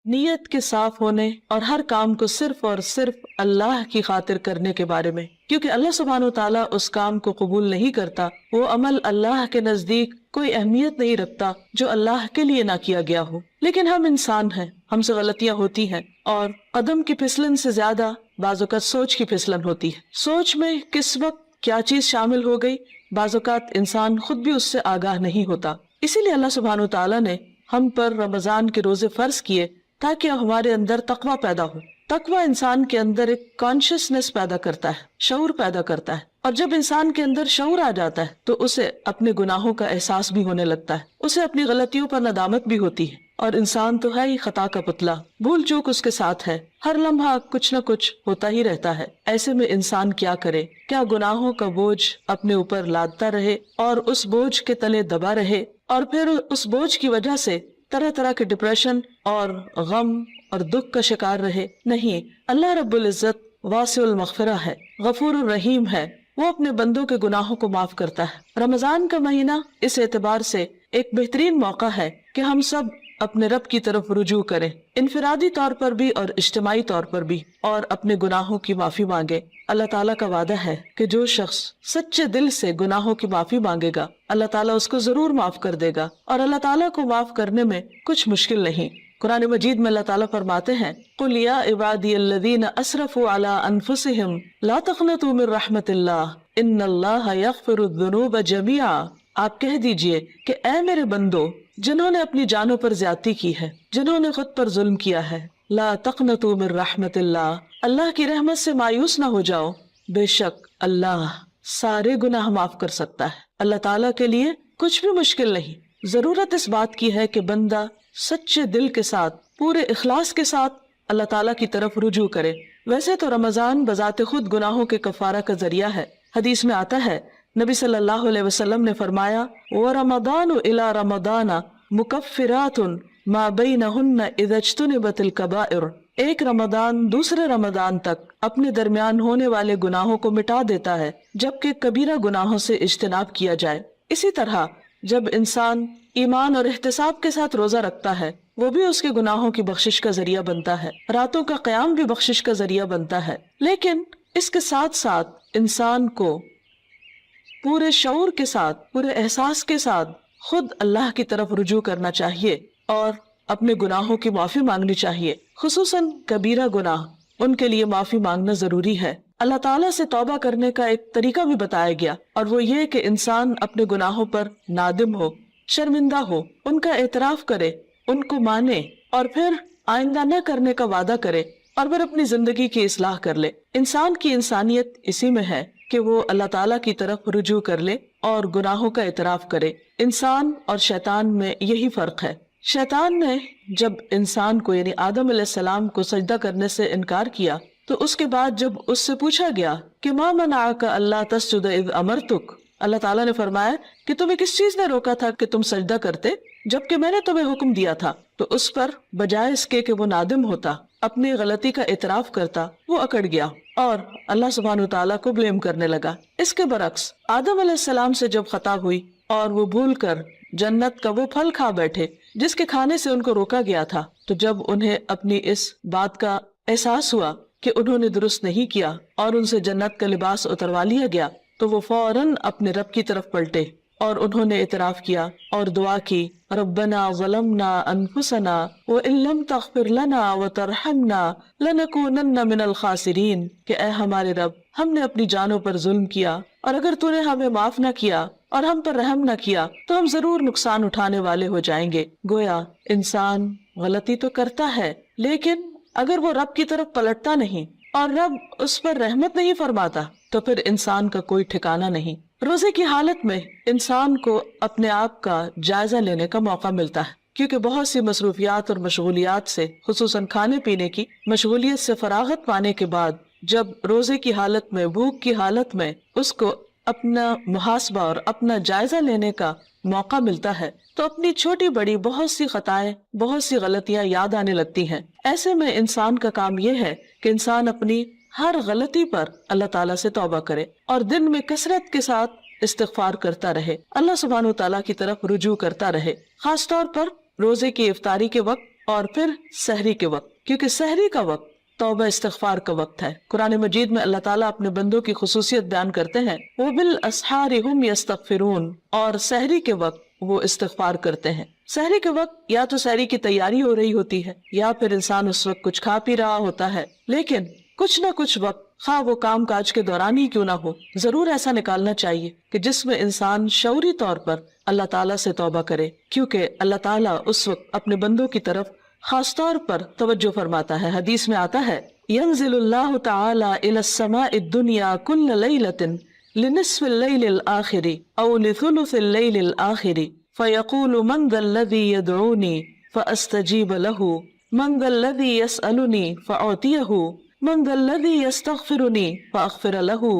نیت کے صاف ہونے اور ہر کام کو صرف اور صرف اللہ کی خاطر کرنے کے بارے میں، کیونکہ اللہ سبحانہ و تعالیٰ اس کام کو قبول نہیں کرتا، وہ عمل اللہ کے نزدیک کوئی اہمیت نہیں رکھتا جو اللہ کے لیے نہ کیا گیا ہو۔ لیکن ہم انسان ہیں، ہم سے غلطیاں ہوتی ہیں، اور قدم کی پھسلن سے زیادہ بعض اوقات سوچ کی پھسلن ہوتی ہے۔ سوچ میں کس وقت کیا چیز شامل ہو گئی، بعض اوقات انسان خود بھی اس سے آگاہ نہیں ہوتا۔ اسی لیے اللہ سبحانہ و تعالیٰ نے ہم پر رمضان کے روزے فرض کیے تاکہ ہمارے اندر تقویٰ پیدا ہو۔ تقویٰ انسان کے اندر ایک کانشیسنس پیدا کرتا ہے، شعور پیدا کرتا ہے، اور جب انسان کے اندر شعور آ جاتا ہے تو اسے اپنے گناہوں کا احساس بھی ہونے لگتا ہے، اسے اپنی غلطیوں پر ندامت بھی ہوتی ہے، اور انسان تو ہے ہی خطا کا پتلا، بھول چوک اس کے ساتھ ہے، ہر لمحہ کچھ نہ کچھ ہوتا ہی رہتا ہے۔ ایسے میں انسان کیا کرے؟ کیا گناہوں کا بوجھ اپنے اوپر لادتا رہے اور اس بوجھ کے تلے دبا رہے، اور پھر اس بوجھ کی وجہ سے طرح طرح کے ڈپریشن اور غم اور دکھ کا شکار رہے؟ نہیں، اللہ رب العزت واسع المغفرہ ہے، غفور الرحیم ہے، وہ اپنے بندوں کے گناہوں کو معاف کرتا ہے۔ رمضان کا مہینہ اس اعتبار سے ایک بہترین موقع ہے کہ ہم سب اپنے رب کی طرف رجوع کریں، انفرادی طور پر بھی اور اجتماعی طور پر بھی، اور اپنے گناہوں کی معافی مانگے۔ اللہ تعالیٰ کا وعدہ ہے کہ جو شخص سچے دل سے گناہوں کی معافی مانگے گا، اللہ تعالیٰ اس کو ضرور معاف کر دے گا، اور اللہ تعالیٰ کو معاف کرنے میں کچھ مشکل نہیں۔ قرآن مجید میں اللہ تعالیٰ فرماتے ہیں، قُلْ يَا عِبَادِيَ الَّذِينَ أَسْرَفُوا عَلَىٰ أَنفُسِهِمْ لَا تَقْنَطُوا مِن رَحْمَةِ اللَّهِ إِنَّ اللَّهَ يَغْفِرُ الذُّنُوبَ جَمِيعًا۔ آپ کہہ دیجئے کہ اے میرے بندو، جنہوں نے اپنی جانوں پر زیادتی کی ہے، جنہوں نے خود پر ظلم کیا ہے، لا تقنطوا من رحمت اللہ، اللہ کی رحمت سے مایوس نہ ہو جاؤ، بے شک اللہ سارے گناہ معاف کر سکتا ہے۔ اللہ تعالیٰ کے لیے کچھ بھی مشکل نہیں۔ ضرورت اس بات کی ہے کہ بندہ سچے دل کے ساتھ، پورے اخلاص کے ساتھ اللہ تعالیٰ کی طرف رجوع کرے۔ ویسے تو رمضان بذات خود گناہوں کے کفارہ کا ذریعہ ہے۔ حدیث میں آتا ہے، نبی صلی اللہ علیہ وسلم نے فرمایا، وَرَمَضَانُ إِلَى رَمَضَانَ مُكَفِّرَاتٌ مَا بَيْنَهُنَّ إِذَا اجْتُنِبَتِ الْكَبَائِرُ۔ ایک رمضان دوسرے رمضان تک اپنے درمیان ہونے والے گناہوں کو مٹا دیتا ہے جبکہ کبیرہ گناہوں سے اجتناب کیا جائے۔ اسی طرح جب انسان ایمان اور احتساب کے ساتھ روزہ رکھتا ہے، وہ بھی اس کے گناہوں کی بخشش کا ذریعہ بنتا ہے، راتوں کا قیام بھی بخشش کا ذریعہ بنتا ہے۔ لیکن اس کے ساتھ ساتھ انسان کو پورے شعور کے ساتھ، پورے احساس کے ساتھ خود اللہ کی طرف رجوع کرنا چاہیے اور اپنے گناہوں کی معافی مانگنی چاہیے، خصوصاً کبیرہ گناہ، ان کے لیے معافی مانگنا ضروری ہے۔ اللہ تعالیٰ سے توبہ کرنے کا ایک طریقہ بھی بتایا گیا، اور وہ یہ کہ انسان اپنے گناہوں پر نادم ہو، شرمندہ ہو، ان کا اعتراف کرے، ان کو مانے، اور پھر آئندہ نہ کرنے کا وعدہ کرے، اور پھر اپنی زندگی کی اصلاح کر لے۔ انسان کی انسانیت اسی میں ہے کہ وہ اللہ تعالیٰ کی طرف رجوع کر لے اور گناہوں کا اعتراف کرے۔ انسان اور شیطان میں یہی فرق ہے۔ شیطان نے جب انسان کو یعنی آدم علیہ السلام کو سجدہ کرنے سے انکار کیا تو اس کے بعد جب اس سے پوچھا گیا کہ ما منعک الا تسجد اذ امرتک، اللہ تعالیٰ نے فرمایا کہ تمہیں کس چیز نے روکا تھا کہ تم سجدہ کرتے جبکہ میں نے تمہیں حکم دیا تھا؟ تو اس پر بجائے اس کے کہ وہ نادم ہوتا، اپنی غلطی کا اعتراف کرتا، وہ اکڑ گیا اور اللہ سبحانہ وتعالیٰ کو بلیم کرنے لگا۔ اس کے برعکس آدم علیہ السلام سے جب خطا ہوئی اور وہ بھول کر جنت کا وہ پھل کھا بیٹھے جس کے کھانے سے ان کو روکا گیا تھا، تو جب انہیں اپنی اس بات کا احساس ہوا کہ انہوں نے درست نہیں کیا اور ان سے جنت کا لباس اتروا لیا گیا، تو وہ فوراً اپنے رب کی طرف پلٹے اور انہوں نے اعتراف کیا اور دعا کی، ربنا ظلمنا انفسنا وان لم تغفر لنا وترحمنا لنکونن من الخاسرین، کہ اے ہمارے رب، ہم نے اپنی جانوں پر ظلم کیا اور اگر تو نے ہمیں معاف نہ کیا اور ہم پر رحم نہ کیا تو ہم ضرور نقصان اٹھانے والے ہو جائیں گے۔ گویا انسان غلطی تو کرتا ہے، لیکن اگر وہ رب کی طرف پلٹتا نہیں اور رب اس پر رحمت نہیں فرماتا تو پھر انسان کا کوئی ٹھکانہ نہیں۔ روزے کی حالت میں انسان کو اپنے آپ کا جائزہ لینے کا موقع ملتا ہے، کیونکہ بہت سی مصروفیات اور مشغولیات سے، خصوصاً کھانے پینے کی مشغولیت سے فراغت پانے کے بعد جب روزے کی حالت میں، بھوک کی حالت میں اس کو اپنا محاسبہ اور اپنا جائزہ لینے کا موقع ملتا ہے تو اپنی چھوٹی بڑی بہت سی خطائیں، بہت سی غلطیاں یاد آنے لگتی ہیں۔ ایسے میں انسان کا کام یہ ہے کہ انسان اپنی ہر غلطی پر اللہ تعالیٰ سے توبہ کرے اور دن میں کثرت کے ساتھ استغفار کرتا رہے، اللہ سبحانہ و تعالیٰ کی طرف رجوع کرتا رہے، خاص طور پر روزے کی افطاری کے وقت اور پھر سحری کے وقت، کیونکہ سحری کا وقت توبہ استغفار کا وقت ہے۔ قرآن مجید میں اللہ تعالیٰ اپنے بندوں کی خصوصیت بیان کرتے ہیں، وَبِالْأَسْحَارِ هُمْ يَسْتَغْفِرُونَ، اور سحری کے وقت وہ استغفار کرتے ہیں۔ سحری کے وقت یا تو سحری کی تیاری ہو رہی ہوتی ہے یا پھر انسان اس وقت کچھ کھا پی رہا ہوتا ہے، لیکن کچھ نہ کچھ وقت، خواہ وہ کام کاج کے دوران ہی کیوں نہ ہو، ضرور ایسا نکالنا چاہیے کہ جس میں انسان شعوری طور پر اللہ تعالیٰ سے توبہ کرے، کیونکہ اللہ تعالیٰ اس وقت اپنے بندوں کی طرف خاص طور پر توجہ فرماتا ہے۔ حدیث میں آتا ہے، ينزل اللہ تعالی الى السماء الدنیا كل ليلة لنصف الليل الآخر او لثلث الليل الآخر فيقول من ذا الذي يدعوني فأستجيب له من ذا الذي يسألني فأعطيه من ذا الذي يستغفرني فأغفر له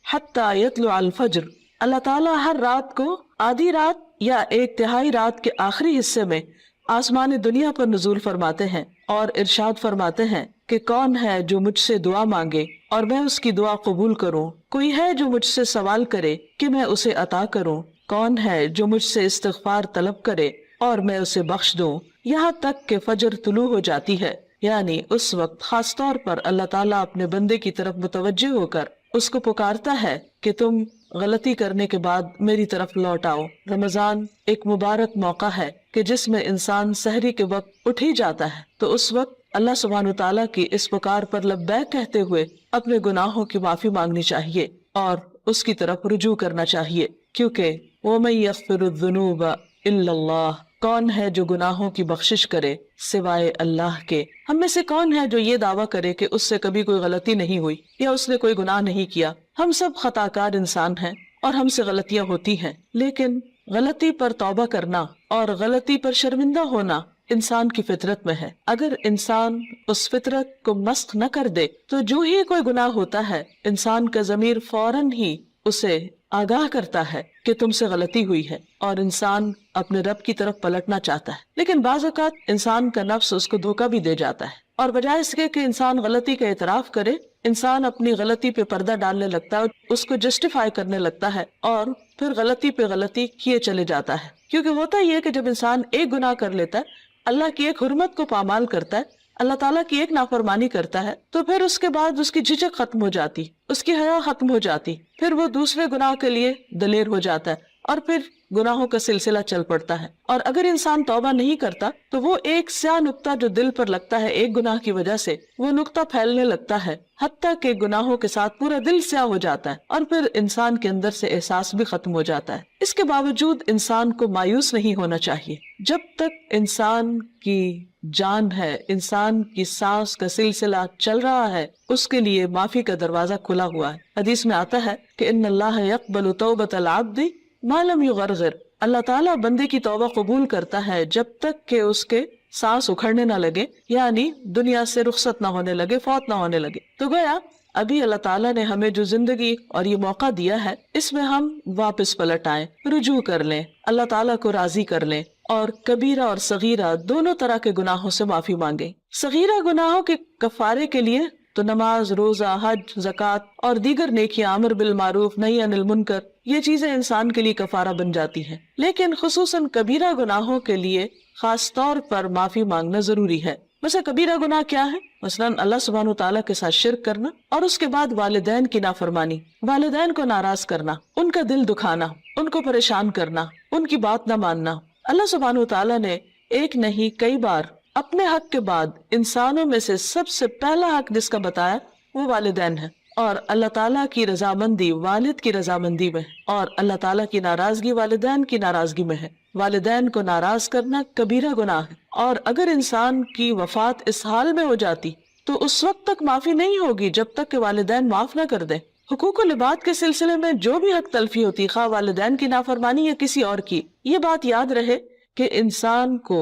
حتى يطلع الفجر۔ اللہ تعالیٰ ہر رات کو آدھی رات یا ایک تہائی رات کے آخری حصے میں آسمان دنیا پر نزول فرماتے ہیں اور ارشاد فرماتے ہیں کہ کون ہے جو مجھ سے دعا مانگے اور میں اس کی دعا قبول کروں، کوئی ہے جو مجھ سے سوال کرے کہ میں اسے عطا کروں، کون ہے جو مجھ سے استغفار طلب کرے اور میں اسے بخش دوں، یہاں تک کہ فجر طلوع ہو جاتی ہے۔ یعنی اس وقت خاص طور پر اللہ تعالیٰ اپنے بندے کی طرف متوجہ ہو کر اس کو پکارتا ہے کہ تم غلطی کرنے کے بعد میری طرف لوٹ آؤ۔ رمضان ایک مبارک موقع ہے کہ جس میں انسان سحری کے وقت اٹھ ہی جاتا ہے، تو اس وقت اللہ سبحانہ وتعالیٰ کی اس پکار پر لبیک کہتے ہوئے اپنے گناہوں کی معافی مانگنی چاہیے اور اس کی طرف رجوع کرنا چاہیے، کیونکہ وَمَن يَغْفِرُ الذُّنُوبَ إِلَّا اللَّهُ، کون ہے جو گناہوں کی بخشش کرے سوائے اللہ کے۔ ہم میں سے کون ہے جو یہ دعویٰ کرے کہ اس سے کبھی کوئی غلطی نہیں ہوئی یا اس نے کوئی گناہ نہیں کیا؟ ہم سب خطا کار انسان ہیں اور ہم سے غلطیاں ہوتی ہیں، لیکن غلطی پر توبہ کرنا اور غلطی پر شرمندہ ہونا انسان کی فطرت میں ہے۔ اگر انسان اس فطرت کو مسخ نہ کر دے تو جو ہی کوئی گناہ ہوتا ہے انسان کا ضمیر فوراً ہی اسے آگاہ کرتا ہے کہ تم سے غلطی ہوئی ہے اور انسان اپنے رب کی طرف پلٹنا چاہتا ہے، لیکن بعض اوقات انسان کا نفس اس کو دھوکہ بھی دے جاتا ہے، اور بجائے اس کے کہ انسان غلطی کا اعتراف کرے، انسان اپنی غلطی پہ پردہ ڈالنے لگتا ہے، اس کو جسٹیفائی کرنے لگتا ہے اور پھر غلطی پہ غلطی کیے چلے جاتا ہے۔ کیونکہ ہوتا یہ ہے کہ جب انسان ایک گناہ کر لیتا ہے، اللہ کی ایک حرمت کو پامال کرتا ہے، اللہ تعالیٰ کی ایک نافرمانی کرتا ہے، تو پھر اس کے بعد اس کی جھجک ختم ہو جاتی، اس کی حیا ختم ہو جاتی، پھر وہ دوسرے گناہ کے لیے دلیر ہو جاتا ہے اور پھر گناہوں کا سلسلہ چل پڑتا ہے۔ اور اگر انسان توبہ نہیں کرتا تو وہ ایک سیاہ نقطہ جو دل پر لگتا ہے ایک گناہ کی وجہ سے، وہ نقطہ پھیلنے لگتا ہے حتیٰ کہ گناہوں کے ساتھ پورا دل سیاہ ہو جاتا ہے اور پھر انسان کے اندر سے احساس بھی ختم ہو جاتا ہے۔ اس کے باوجود انسان کو مایوس نہیں ہونا چاہیے۔ جب تک انسان کی جان ہے، انسان کی سانس کا سلسلہ چل رہا ہے، اس کے لیے معافی کا دروازہ کھلا ہوا ہے۔ حدیث میں آتا ہے کہ ان اللہ یقبل توبۃ العبد ما لم یغرغر، اللہ تعالیٰ بندے کی توبہ قبول کرتا ہے جب تک کہ اس کے سانس اکھڑنے نہ لگے، یعنی دنیا سے رخصت نہ ہونے لگے، فوت نہ ہونے لگے۔ تو گویا ابھی اللہ تعالیٰ نے ہمیں جو زندگی اور یہ موقع دیا ہے، اس میں ہم واپس پلٹ آئیں، رجوع کر لیں، اللہ تعالیٰ کو راضی کر لیں اور کبیرہ اور صغیرہ دونوں طرح کے گناہوں سے معافی مانگیں۔ صغیرہ گناہوں کے کفارے کے لیے تو نماز، روزہ، حج، زکوٰۃ اور دیگر نیکیاں، امر بالمعروف نہی عن المنکر، یہ چیزیں انسان کے لیے کفارہ بن جاتی ہیں، لیکن خصوصاً کبیرہ گناہوں کے لیے خاص طور پر معافی مانگنا ضروری ہے۔ ویسے کبیرہ گناہ کیا ہے؟ مثلاً اللہ سبحانہ وتعالیٰ کے ساتھ شرک کرنا اور اس کے بعد والدین کی نافرمانی، والدین کو ناراض کرنا، ان کا دل دکھانا، ان کو پریشان کرنا، ان کی بات نہ ماننا۔ اللہ سبحانہ وتعالیٰ نے ایک نہیں کئی بار اپنے حق کے بعد انسانوں میں سے سب سے پہلا حق جس کا بتایا وہ والدین ہے، اور اللہ تعالیٰ کی رضامندی والد کی رضامندی میں ہے اور اللہ تعالیٰ کی ناراضگی والدین کی ناراضگی میں ہے۔ والدین کو ناراض کرنا کبیرہ گناہ ہے، اور اگر انسان کی وفات اس حال میں ہو جاتی تو اس وقت تک معافی نہیں ہوگی جب تک کہ والدین معاف نہ کر دیں۔ حقوق و لباد کے سلسلے میں جو بھی حق تلفی ہوتی، خواہ والدین کی نافرمانی یا کسی اور کی، یہ بات یاد رہے کہ انسان کو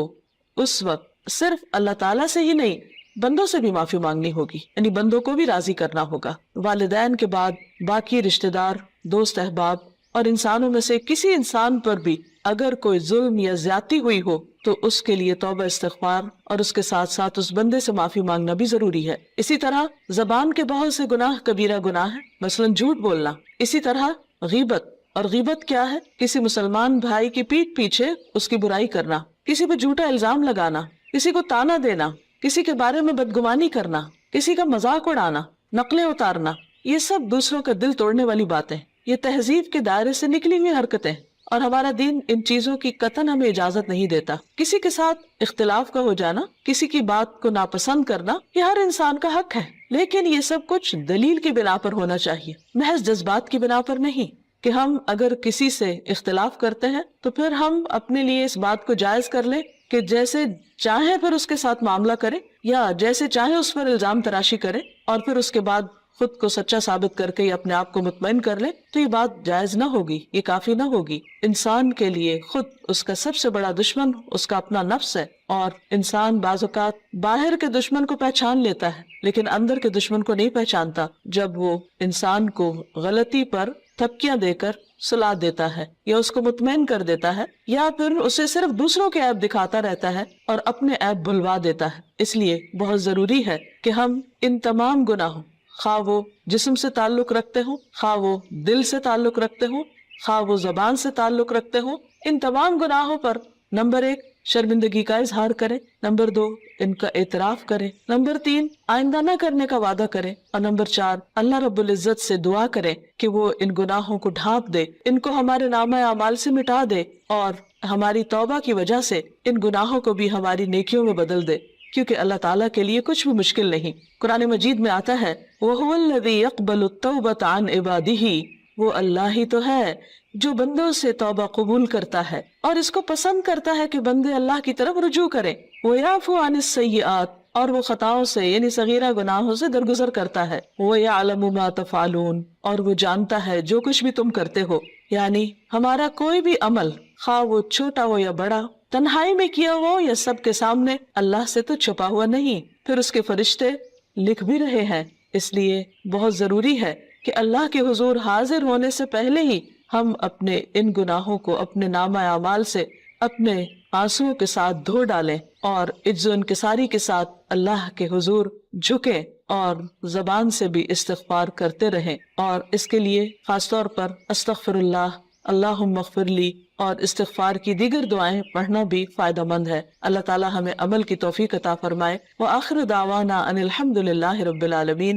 اس وقت صرف اللہ تعالیٰ سے ہی نہیں بندوں سے بھی معافی مانگنی ہوگی، یعنی بندوں کو بھی راضی کرنا ہوگا۔ والدین کے بعد باقی رشتہ دار، دوست احباب اور انسانوں میں سے کسی انسان پر بھی اگر کوئی ظلم یا زیادتی ہوئی ہو تو اس کے لیے توبہ استغفار اور اس کے ساتھ ساتھ اس بندے سے معافی مانگنا بھی ضروری ہے۔ اسی طرح زبان کے بہت سے گناہ کبیرہ گناہ ہے، مثلاً جھوٹ بولنا۔ اسی طرح غیبت، اور غیبت کیا ہے؟ کسی مسلمان بھائی کی پیٹھ پیچھے اس کی برائی کرنا، کسی پہ جھوٹا الزام لگانا، کسی کو تانا دینا، کسی کے بارے میں بدگمانی کرنا، کسی کا مذاق اڑانا، نقلیں اتارنا، یہ سب دوسروں کا دل توڑنے والی باتیں، یہ تہذیب کے دائرے سے نکلی ہوئی حرکتیں، اور ہمارا دین ان چیزوں کی قطعاً ہمیں اجازت نہیں دیتا۔ کسی کے ساتھ اختلاف کا ہو جانا، کسی کی بات کو ناپسند کرنا، یہ ہر انسان کا حق ہے، لیکن یہ سب کچھ دلیل کی بنا پر ہونا چاہیے، محض جذبات کی بنا پر نہیں، کہ ہم اگر کسی سے اختلاف کرتے ہیں تو پھر ہم اپنے لیے اس بات کو جائز کر لیں کہ جیسے چاہیں پھر اس کے ساتھ معاملہ کریں، یا جیسے چاہیں اس پر الزام تراشی کریں، اور پھر اس کے بعد خود کو سچا ثابت کر کے یا اپنے آپ کو مطمئن کر لیں، تو یہ بات جائز نہ ہوگی، یہ کافی نہ ہوگی۔ انسان کے لیے خود اس کا سب سے بڑا دشمن اس کا اپنا نفس ہے، اور انسان بعض اوقات باہر کے دشمن کو پہچان لیتا ہے لیکن اندر کے دشمن کو نہیں پہچانتا، جب وہ انسان کو غلطی پر تھپکیاں دے کر سلا دیتا ہے، یا اس کو مطمئن کر دیتا ہے، یا پھر اسے صرف دوسروں کے عیب دکھاتا رہتا ہے اور اپنے عیب بھلوا دیتا ہے۔ اس لیے بہت ضروری ہے کہ ہم ان تمام گناہوں، خواہ وہ جسم سے تعلق رکھتے ہوں، خواہ وہ دل سے تعلق رکھتے ہوں، خواہ وہ زبان سے تعلق رکھتے ہوں، ان تمام گناہوں پر نمبر 1 شرمندگی کا اظہار کریں، نمبر 2 ان کا اعتراف کریں، نمبر 3 آئندہ نہ کرنے کا وعدہ کریں، اور نمبر 4 اللہ رب العزت سے دعا کریں کہ وہ ان گناہوں کو ڈھانپ دے، ان کو ہمارے نامہ اعمال سے مٹا دے، اور ہماری توبہ کی وجہ سے ان گناہوں کو بھی ہماری نیکیوں میں بدل دے، کیونکہ اللہ تعالیٰ کے لیے کچھ بھی مشکل نہیں۔ قرآن مجید میں آتا ہے وَهُوَ الَّذِي يَقْبَلُ التَّوْبَةَ عَنْ عِبَادِهِ، وہ اللہ ہی تو ہے جو بندوں سے توبہ قبول کرتا ہے اور اس کو پسند کرتا ہے کہ بندے اللہ کی طرف رجوع کریں۔ وَيَعْفُو عَنِ السَّيِّئَاتِ، اور وہ خطاؤں سے یعنی صغیرہ گناہوں سے درگزر کرتا ہے۔ وَيَعْلَمُ مَا تَفْعَلُونَ، اور وہ جانتا ہے جو کچھ بھی تم کرتے ہو، یعنی ہمارا کوئی بھی عمل خواہ وہ چھوٹا ہو یا بڑا، تنہائی میں کیا ہو یا سب کے سامنے، اللہ سے تو چھپا ہوا نہیں، پھر اس کے فرشتے لکھ بھی رہے ہیں۔ اس لیے بہت ضروری ہے کہ اللہ کے حضور حاضر ہونے سے پہلے ہی ہم اپنے ان گناہوں کو اپنے نامہ اعمال سے اپنے آنسوؤں کے ساتھ دھو ڈالیں، اور عجز و انکساری کے ساتھ اللہ کے حضور جھکیں، اور زبان سے بھی استغفار کرتے رہیں، اور اس کے لیے خاص طور پر استغفر اللہ، اللہم اغفر لی اور استغفار کی دیگر دعائیں پڑھنا بھی فائدہ مند ہے۔ اللہ تعالی ہمیں عمل کی توفیق عطا فرمائے۔ وآخر دعوانا ان الحمد للہ رب العالمین۔